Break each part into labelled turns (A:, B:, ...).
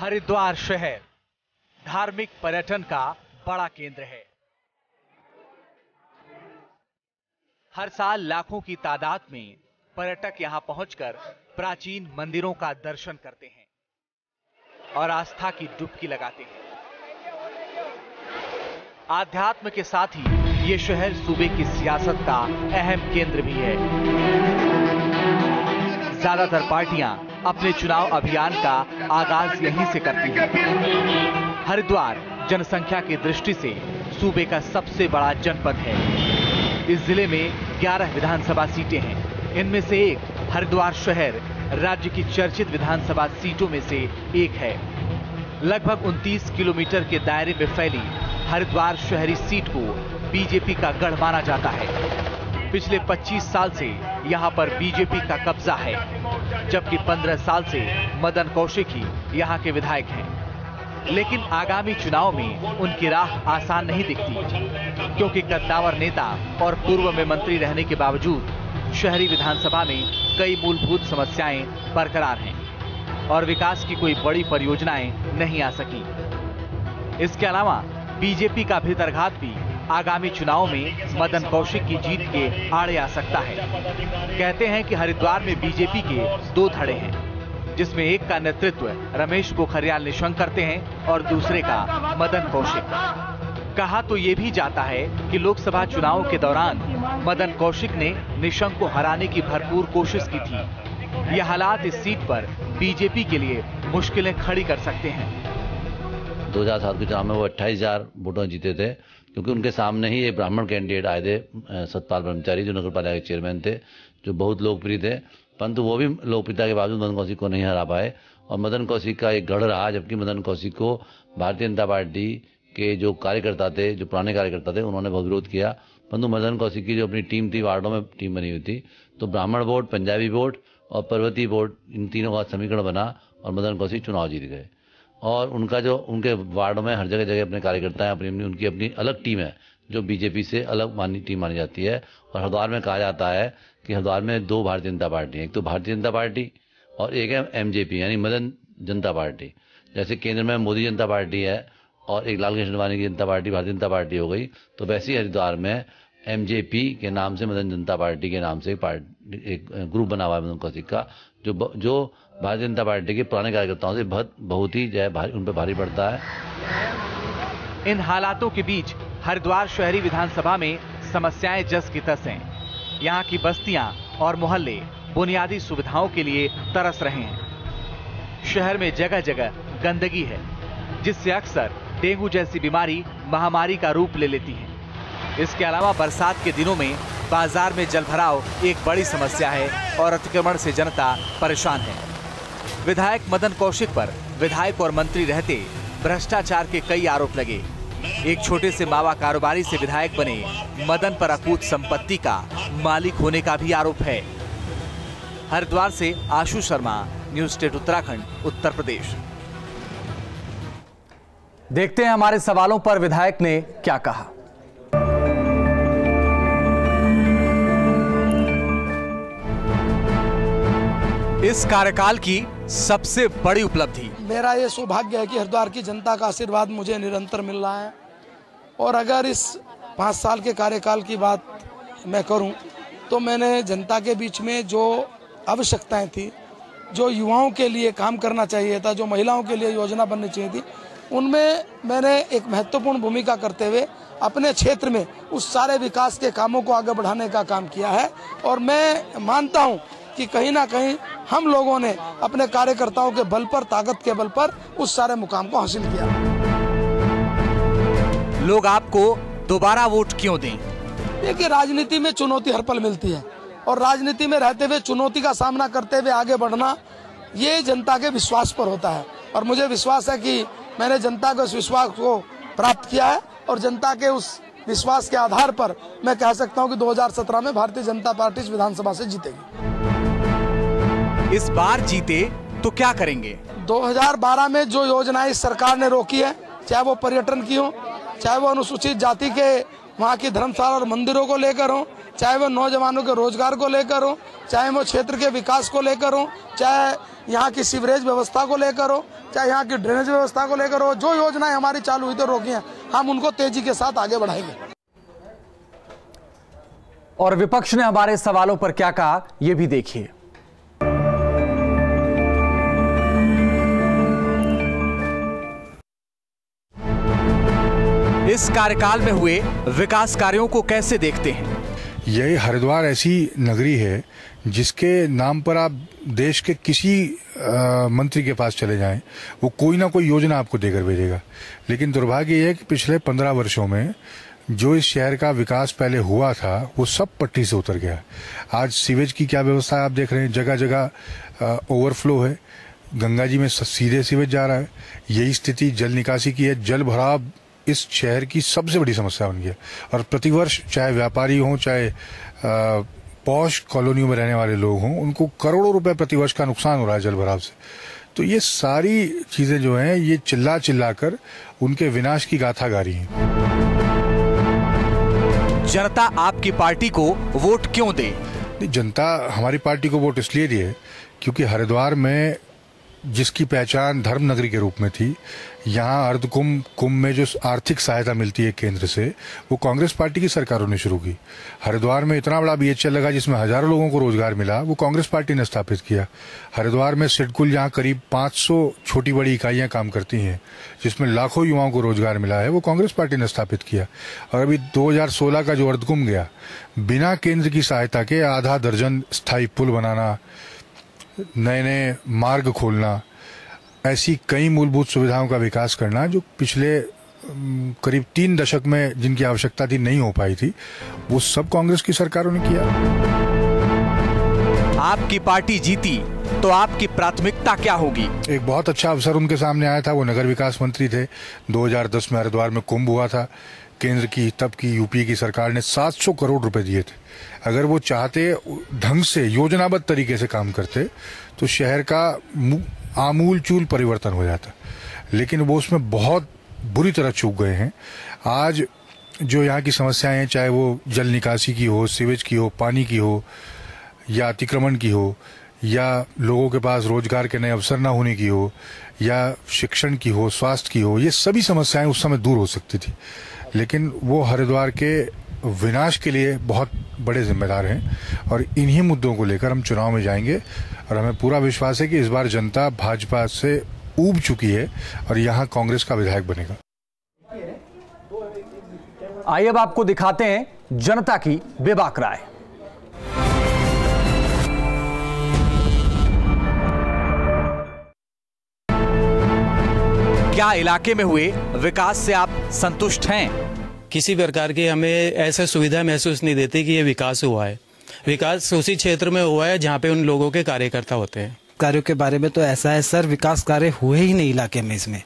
A: हरिद्वार शहर धार्मिक पर्यटन का बड़ा केंद्र है। हर साल लाखों की तादाद में पर्यटक यहां पहुंचकर प्राचीन मंदिरों का दर्शन करते हैं और आस्था की डुबकी लगाते हैं। आध्यात्म के साथ ही ये शहर सूबे की सियासत का अहम केंद्र भी है। ज्यादातर पार्टियां अपने चुनाव अभियान का आगाज यहीं से करती हैं। हरिद्वार जनसंख्या की दृष्टि से सूबे का सबसे बड़ा जनपद है। इस जिले में 11 विधानसभा सीटें हैं। इनमें से एक हरिद्वार शहर राज्य की चर्चित विधानसभा सीटों में से एक है। लगभग 29 किलोमीटर के दायरे में फैली हरिद्वार शहरी सीट को बीजेपी का गढ़ माना जाता है। पिछले 25 साल से यहां पर बीजेपी का कब्जा है, जबकि 15 साल से मदन कौशिक ही यहां के विधायक हैं। लेकिन आगामी चुनाव में उनकी राह आसान नहीं दिखती, क्योंकि कद्दावर नेता और पूर्व में मंत्री रहने के बावजूद शहरी विधानसभा में कई मूलभूत समस्याएं बरकरार हैं और विकास की कोई बड़ी परियोजनाएं नहीं आ सकी। इसके अलावा बीजेपी का भीतरघात भी आगामी चुनाव में मदन कौशिक की जीत के आड़े आ सकता है। कहते हैं कि हरिद्वार में बीजेपी के 2 धड़े हैं, जिसमें एक का नेतृत्व रमेश पोखरियाल निशंक करते हैं और दूसरे का मदन कौशिक। कहा तो ये भी जाता है कि लोकसभा चुनाव के दौरान मदन कौशिक ने निशंक को हराने की भरपूर कोशिश की थी। यह हालात इस सीट पर बीजेपी के लिए मुश्किलें खड़ी कर सकते हैं।
B: 2007 के चुनाव में वो 28,000 वोटों जीते थे, क्योंकि उनके सामने ही एक ब्राह्मण कैंडिडेट आए थे, सतपाल ब्रह्मचारी, जो नगर पालिका के चेयरमैन थे, जो बहुत लोकप्रिय थे, परंतु वो भी लोकप्रियता के बावजूद मदन कौशिक को नहीं हरा पाए और मदन कौशिक का एक गढ़ रहा। जबकि मदन कौशिक को भारतीय जनता पार्टी के जो कार्यकर्ता थे, जो पुराने कार्यकर्ता थे, उन्होंने बहुत विरोध किया, परंतु मदन कौशिक की जो अपनी टीम थी, वार्डों में टीम बनी हुई थी, तो ब्राह्मण वोट, पंजाबी वोट और पर्वतीय वोट, इन तीनों का समीकरण बना और मदन कौशिक चुनाव जीत गए। और उनके वार्डों में हर जगह जगह अपने कार्यकर्ता हैं, उनकी अपनी अलग टीम है, जो बीजेपी से अलग टीम मानी जाती है। और हरिद्वार में कहा जाता है कि हरिद्वार में 2 भारतीय जनता पार्टी है, एक तो भारतीय जनता पार्टी और एक है एमजेपी यानी मदन जनता पार्टी। जैसे केंद्र में मोदी जनता पार्टी है और एक लाल कृष्ण आडवाणी की जनता पार्टी भारतीय जनता पार्टी हो गई, तो वैसे ही हरिद्वार में एमजेपी के नाम से मदन जनता पार्टी के नाम से एक ग्रुप बना हुआ है मदन कौशिक का, जो भारतीय जनता पार्टी के पुराने कार्यकर्ताओं से बहुत ही उन पर भारी पड़ता है।
A: इन हालातों के बीच हरिद्वार शहरी विधानसभा में समस्याएं जस की तस हैं। यहाँ की बस्तियां और मोहल्ले बुनियादी सुविधाओं के लिए तरस रहे हैं। शहर में जगह जगह गंदगी है, जिससे अक्सर डेंगू जैसी बीमारी महामारी का रूप ले लेती है। इसके अलावा बरसात के दिनों में बाजार में जलभराव एक बड़ी समस्या है और अतिक्रमण से जनता परेशान है। विधायक मदन कौशिक पर विधायक और मंत्री रहते भ्रष्टाचार के कई आरोप लगे। एक छोटे से मावा कारोबारी से विधायक बने मदन पर अकूत संपत्ति का मालिक होने का भी आरोप है। हरिद्वार से आशु शर्मा, न्यूज स्टेट उत्तराखंड, उत्तर प्रदेश।
C: देखते हैं हमारे सवालों पर विधायक ने क्या कहा। इस कार्यकाल की सबसे बड़ी उपलब्धि।
D: मेरा ये सौभाग्य है कि हरिद्वार की जनता का आशीर्वाद मुझे निरंतर मिल रहा है, और अगर इस 5 साल के कार्यकाल की बात मैं करूं तो मैंने जनता के बीच में जो आवश्यकताएं थी, जो युवाओं के लिए काम करना चाहिए था, जो महिलाओं के लिए योजना बननी चाहिए थी, उनमें मैंने एक महत्वपूर्ण भूमिका करते हुए अपने क्षेत्र में उस सारे विकास के कामों को आगे बढ़ाने का काम किया है। और मैं मानता हूं कि कहीं ना कहीं हम लोगों ने अपने कार्यकर्ताओं के बल पर, ताकत के बल पर उस सारे मुकाम को हासिल किया।
A: लोग आपको दोबारा वोट क्यों दें?
D: देखिए, राजनीति में चुनौती हर पल मिलती है, और राजनीति में रहते हुए चुनौती का सामना करते हुए आगे बढ़ना, ये जनता के विश्वास पर होता है। और मुझे विश्वास है कि मैंने जनता के उस विश्वास को प्राप्त किया है, और जनता के उस विश्वास के आधार पर मैं कह सकता हूं कि 2017 में भारतीय जनता पार्टी इस विधानसभा से जीतेगी।
A: इस बार जीते तो क्या करेंगे?
D: 2012 में जो योजनाएं इस सरकार ने रोकी है, चाहे वो पर्यटन की हो, चाहे वो अनुसूचित जाति के वहाँ की धर्मशाला और मंदिरों को लेकर हो, चाहे वो नौजवानों के रोजगार को लेकर हो, चाहे वो क्षेत्र के विकास को लेकर हो, चाहे यहाँ की सीवरेज व्यवस्था को लेकर हो, चाहे यहाँ की ड्रेनेज व्यवस्था को लेकर हो। जो योजनाएं हमारी चालू हुई तो रोकी हैं, हम उनको तेजी के साथ आगे बढ़ाएंगे।
C: और विपक्ष ने हमारे सवालों पर क्या कहा, यह भी देखिए। इस कार्यकाल में हुए विकास कार्यों को कैसे देखते हैं?
E: यही हरिद्वार ऐसी नगरी है जिसके नाम पर आप देश के किसी मंत्री के पास चले जाएं, वो कोई ना कोई योजना आपको देकर भेजेगा। लेकिन दुर्भाग्य यह है कि पिछले 15 वर्षों में जो इस शहर का विकास पहले हुआ था वो सब पटरी से उतर गया। आज सीवेज की क्या व्यवस्था है आप देख रहे हैं, जगह जगह ओवरफ्लो है, गंगा जी में सीधे सीवेज जा रहा है। यही स्थिति जल निकासी की है। जल भराव इस शहर की सबसे बड़ी समस्या बन गया और प्रतिवर्ष चाहे व्यापारी हों, चाहे पॉश कॉलोनियों में रहने वाले लोग हों, उनको करोड़ों रुपए प्रतिवर्ष का नुकसान हो रहा है जल भराव से। तो ये सारी चीजें जो हैं ये चिल्ला चिल्ला कर उनके विनाश की गाथा गा रही हैं।
C: जनता आपकी पार्टी को वोट क्यों दे?
E: जनता हमारी पार्टी को वोट इसलिए दिए क्योंकि हरिद्वार में जिसकी पहचान धर्म नगरी के रूप में थी, यहाँ अर्धकुंभ में जो आर्थिक सहायता मिलती है केंद्र से, वो कांग्रेस पार्टी की सरकारों ने शुरू की। हरिद्वार में इतना बड़ा BHL लगा जिसमें हजारों लोगों को रोजगार मिला, वो कांग्रेस पार्टी ने स्थापित किया। हरिद्वार में सिडकुल जहाँ करीब 500 छोटी बड़ी इकाइयां काम करती हैं, जिसमें लाखों युवाओं को रोजगार मिला है, वो कांग्रेस पार्टी ने स्थापित किया। और अभी 2016 का जो अर्धकुंभ गया, बिना केंद्र की सहायता के आधा दर्जन स्थायी पुल बनाना, नए नए मार्ग खोलना, ऐसी कई मूलभूत सुविधाओं का विकास करना जो पिछले करीब 3 दशक में जिनकी आवश्यकता थी नहीं हो पाई थी, वो सब कांग्रेस की सरकारों ने किया।
C: आपकी पार्टी जीती तो आपकी प्राथमिकता क्या होगी?
E: एक बहुत अच्छा अवसर उनके सामने आया था, वो नगर विकास मंत्री थे। 2010 में हरिद्वार में कुंभ हुआ था। केंद्र की तब की यूपीए की सरकार ने 700 करोड़ रुपए दिए थे। अगर वो चाहते ढंग से योजनाबद्ध तरीके से काम करते तो शहर का आमूल चूल परिवर्तन हो जाता, लेकिन वो उसमें बहुत बुरी तरह चूक गए हैं। आज जो यहाँ की समस्याएं हैं, चाहे वो जल निकासी की हो, सीवेज की हो, पानी की हो, या अतिक्रमण की हो, या लोगों के पास रोजगार के नए अवसर न होने की हो, या शिक्षण की हो, स्वास्थ्य की हो, ये सभी समस्याएं उस समय दूर हो सकती थी। लेकिन वो हरिद्वार के विनाश के लिए बहुत बड़े जिम्मेदार हैं और इन्हीं मुद्दों को लेकर हम चुनाव में जाएंगे और हमें पूरा विश्वास है कि इस बार जनता भाजपा से ऊब चुकी है और यहाँ कांग्रेस का विधायक बनेगा।
C: आइए अब आपको दिखाते हैं जनता की बेबाक राय। क्या इलाके में हुए विकास से आप संतुष्ट हैं?
F: किसी प्रकार की हमें ऐसा सुविधा महसूस नहीं देती कि ये विकास हुआ है। विकास उसी क्षेत्र में हुआ है जहाँ पे उन लोगों के कार्यकर्ता होते हैं।
G: कार्यों के बारे में तो ऐसा है सर, विकास कार्य हुए ही नहीं इलाके में। इसमें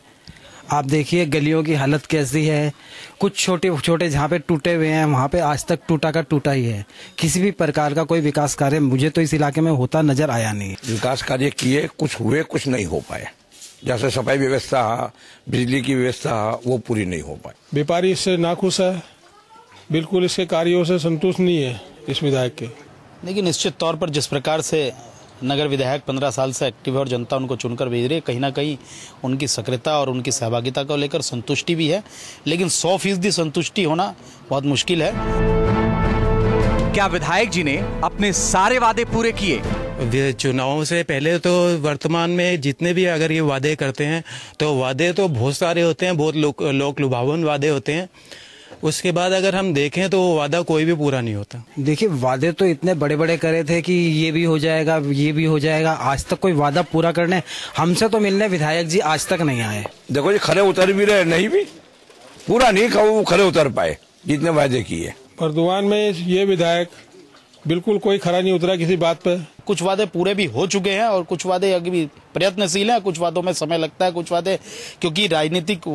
G: आप देखिए गलियों की हालत कैसी है, कुछ छोटे छोटे जहाँ पे टूटे हुए हैं वहाँ पे आज तक टूटा का टूटा ही है। किसी भी प्रकार का कोई विकास कार्य मुझे तो इस इलाके में होता नजर आया नहीं।
H: विकास कार्य किए, कुछ हुए, कुछ नहीं हो पाए। जैसे सफाई व्यवस्था, बिजली की व्यवस्था, वो पूरी नहीं हो पाई।
I: व्यापारी इससे नाखुश है, बिल्कुल इसके कार्यों से संतुष्ट नहीं है इस विधायक के।
J: लेकिन निश्चित तौर पर जिस प्रकार से नगर विधायक 15 साल से एक्टिव है और जनता उनको चुनकर भेज रही है, कहीं ना कहीं उनकी सक्रियता और उनकी सहभागिता को लेकर संतुष्टि भी है, लेकिन 100% संतुष्टि होना बहुत मुश्किल है।
C: क्या विधायक जी ने अपने सारे वादे पूरे किए?
F: चुनावों से पहले तो वर्तमान में जितने भी अगर ये वादे करते हैं तो वादे तो बहुत सारे होते हैं, बहुत लोक लुभावन वादे होते हैं। उसके बाद अगर हम देखें तो वो वादा कोई भी पूरा नहीं होता।
G: देखिए वादे तो इतने बड़े बड़े करे थे कि ये भी हो जाएगा, ये भी हो जाएगा। आज तक कोई वादा पूरा करने हमसे तो मिलने विधायक जी आज तक नहीं आए।
H: देखो जी, खरे उतर भी रहे, नहीं भी पूरा नहीं खरे उतर पाए जितने वादे किए।
I: वर्तमान में ये विधायक बिल्कुल कोई खरा नहीं उतरा किसी बात पे।
J: कुछ वादे पूरे भी हो चुके हैं और कुछ वादे अभी भी प्रयत्नशील हैं। कुछ वादों में समय लगता है, कुछ वादे क्योंकि राजनीतिक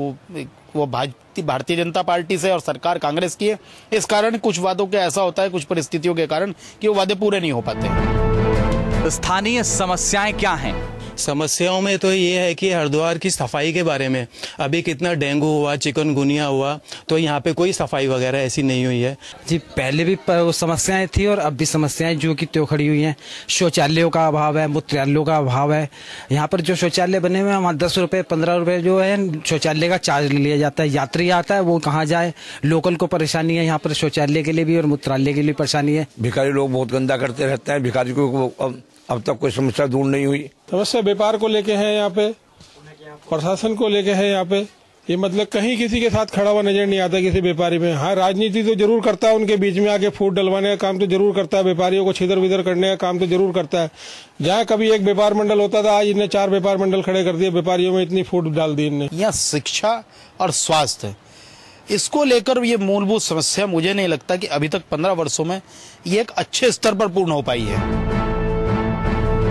J: वो भारतीय जनता पार्टी से और सरकार कांग्रेस की है, इस कारण कुछ वादों के ऐसा होता है कुछ परिस्थितियों के कारण कि वो वादे पूरे नहीं हो पाते।
C: स्थानीय समस्याएं क्या हैं?
F: समस्याओं में तो ये है कि हरिद्वार की सफाई के बारे में, अभी कितना डेंगू हुआ, चिकनगुनिया हुआ, तो यहाँ पे कोई सफाई वगैरह ऐसी नहीं हुई है
G: जी। पहले भी समस्याएं थी और अब भी समस्याएं जो कि त्यों खड़ी हुई हैं। शौचालयों का अभाव है, मूत्रालयों का अभाव है। यहाँ पर जो शौचालय बने हुए हैं वहाँ 10 रुपये 15 रुपये जो है शौचालय का चार्ज लिया जाता है। यात्री आता है वो कहाँ जाए, लोकल को परेशानी है यहाँ पर शौचालय के लिए भी और मूत्रालय के लिए परेशानी है।
H: भिखारी लोग बहुत गंदा करते रहते हैं। भिखारी को अब तक कोई समस्या दूर नहीं हुई।
I: समस्या व्यापार को लेके है, यहाँ पे प्रशासन को लेके है। यहाँ पे ये मतलब कहीं किसी के साथ खड़ा हुआ नजर नहीं आता किसी व्यापारी में। हाँ, राजनीति तो जरूर करता है, उनके बीच में आके फूट डलवाने का काम तो जरूर करता है, व्यापारियों को छिदर विदर करने का काम तो जरूर करता है। जहाँ कभी एक व्यापार मंडल होता था, आज इन्हें 4 व्यापार मंडल खड़े कर दिए, व्यापारियों में इतनी फूट डाल दी इनने।
J: यहाँ शिक्षा और स्वास्थ्य, इसको लेकर ये मूलभूत समस्या मुझे नहीं लगता कि अभी तक 15 वर्षों में ये एक अच्छे स्तर पर पूर्ण हो पाई है।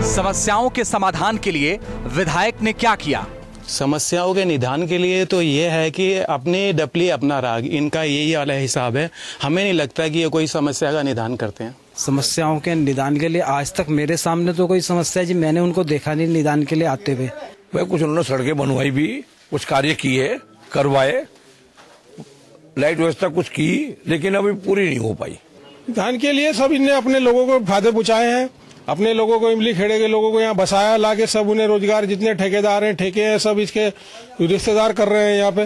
C: समस्याओं के समाधान के लिए विधायक ने क्या किया?
F: समस्याओं के निदान के लिए तो ये है कि अपने डपली अपना राग, इनका यही वाला हिसाब है। हमें नहीं लगता कि ये कोई समस्या का निदान करते हैं।
G: समस्याओं के निदान के लिए आज तक मेरे सामने तो कोई समस्या जी मैंने उनको देखा नहीं निदान के लिए आते हुए।
H: वह कुछ उन्होंने सड़कें बनवाई भी, कुछ कार्य किए, करवाए, लाइट व्यवस्था कुछ की, लेकिन अभी पूरी नहीं हो पाई।
I: धान के लिए सब इनने अपने लोगों को फायदे पहुंचाए हैं। अपने लोगों को, इमली खेड़े के लोगों को यहाँ बसाया, लाके सब उन्हें रोजगार, जितने ठेकेदार हैं, ठेके हैं, सब इसके रिश्तेदार कर रहे हैं। यहाँ पे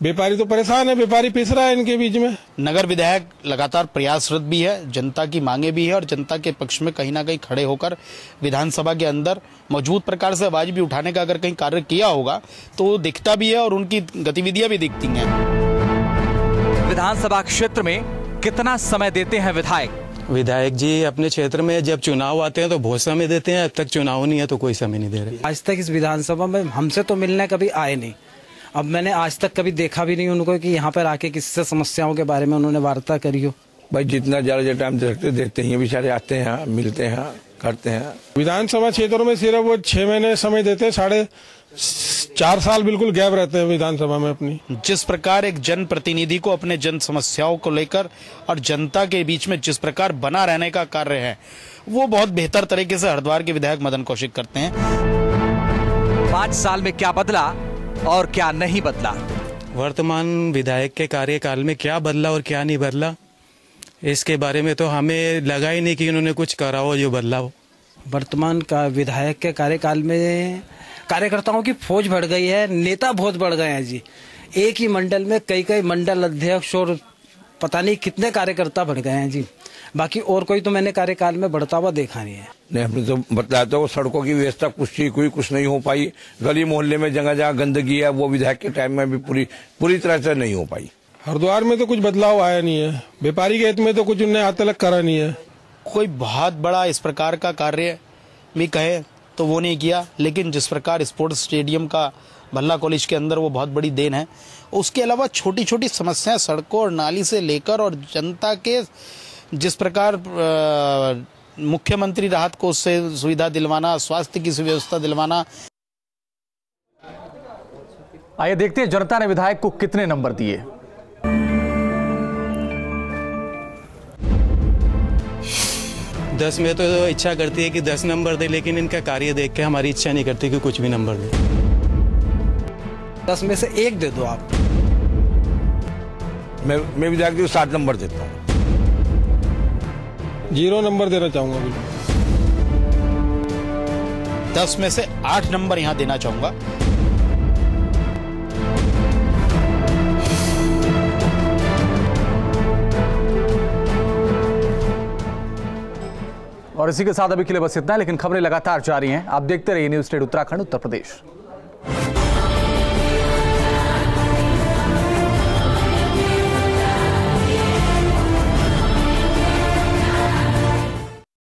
I: व्यापारी तो परेशान है, व्यापारी पिस रहा है इनके बीच में।
J: नगर विधायक लगातार प्रयासरत भी है, जनता की मांगे भी है और जनता के पक्ष में कहीं ना कहीं खड़े होकर विधानसभा के अंदर मौजूद प्रकार से आवाज भी उठाने का अगर कहीं कार्य किया होगा तो वो दिखता भी है और उनकी गतिविधियां भी दिखती हैं।
C: विधानसभा क्षेत्र में कितना समय देते हैं
F: विधायक जी? अपने क्षेत्र में जब चुनाव आते हैं तो बहुत समय देते हैं, अब तक चुनाव नहीं है तो कोई समय नहीं दे रहे।
G: आज तक इस विधानसभा में हमसे तो मिलने कभी आए नहीं। अब मैंने आज तक कभी देखा भी नहीं उनको कि यहाँ पर आके किसी समस्याओं के बारे में उन्होंने वार्ता करी हो। भाई
H: जितना ज्यादा टाइम देते हैं, बेचारे आते हैं, मिलते हैं, करते हैं।
I: विधानसभा क्षेत्रों में सिर्फ वो 6 महीने समय देते हैं, 4.5 साल बिल्कुल गैप रहते हैं विधानसभा में अपनी।
J: जिस प्रकार एक जन प्रतिनिधि को अपने जन समस्याओं को लेकर और जनता के बीच में जिस प्रकार बना रहने का कार्य है, वो बहुत बेहतर तरीके से हरिद्वार के विधायक मदन कौशिक करते हैं।
C: 5 साल में क्या बदला और क्या नहीं बदला?
F: वर्तमान विधायक के कार्यकाल में क्या बदला और क्या नहीं बदला, इसके बारे में तो हमें लगा ही नहीं कि उन्होंने कुछ करा हो जो बदला हो।
G: वर्तमान का विधायक के कार्यकाल में कार्यकर्ताओं की फौज बढ़ गई है, नेता बहुत बढ़ गए हैं जी। एक ही मंडल में कई मंडल अध्यक्ष और पता नहीं कितने कार्यकर्ता बढ़ गए हैं जी। बाकी और कोई तो मैंने कार्यकाल में बढ़ता हुआ देखा नहीं है।
H: नहीं, हमने तो बताया था वो सड़कों की व्यवस्था कुछ ठीक हुई, कुछ नहीं हो पाई। गली मोहल्ले में जगह जगह गंदगी है, वो विधायक के टाइम में भी पूरी तरह से नहीं हो पाई।
I: हरिद्वार में तो कुछ बदलाव आया नहीं है, व्यापारी के हित में तो कुछ उन्हें आज तक करा नहीं है।
J: कोई बहुत बड़ा इस प्रकार का कार्य भी कहे तो वो नहीं किया, लेकिन जिस प्रकार स्पोर्ट्स स्टेडियम का भल्ला कॉलेज के अंदर वो बहुत बड़ी देन है। उसके अलावा छोटी छोटी समस्याएं सड़कों और नाली से लेकर और जनता के जिस प्रकार मुख्यमंत्री राहत कोष से सुविधा दिलवाना, स्वास्थ्य की सुव्यवस्था दिलवाना।
A: आइए देखते हैं जनता ने विधायक को कितने नंबर दिए।
F: दस में तो इच्छा करती है कि 10 नंबर दे, लेकिन इनका कार्य देख के हमारी इच्छा नहीं करती कि कुछ भी नंबर दे।
G: 10 में से 1 दे दो आप।
H: मैं विधायक को 7 नंबर देता हूँ।
I: 0 नंबर देना चाहूंगा।
J: 10 में से 8 नंबर यहाँ देना चाहूंगा।
A: और इसी के साथ अभी के लिए बस इतना है, लेकिन खबरें लगातार जारी हैं। आप देखते रहिए न्यूज़ स्टेट उत्तराखंड उत्तर प्रदेश।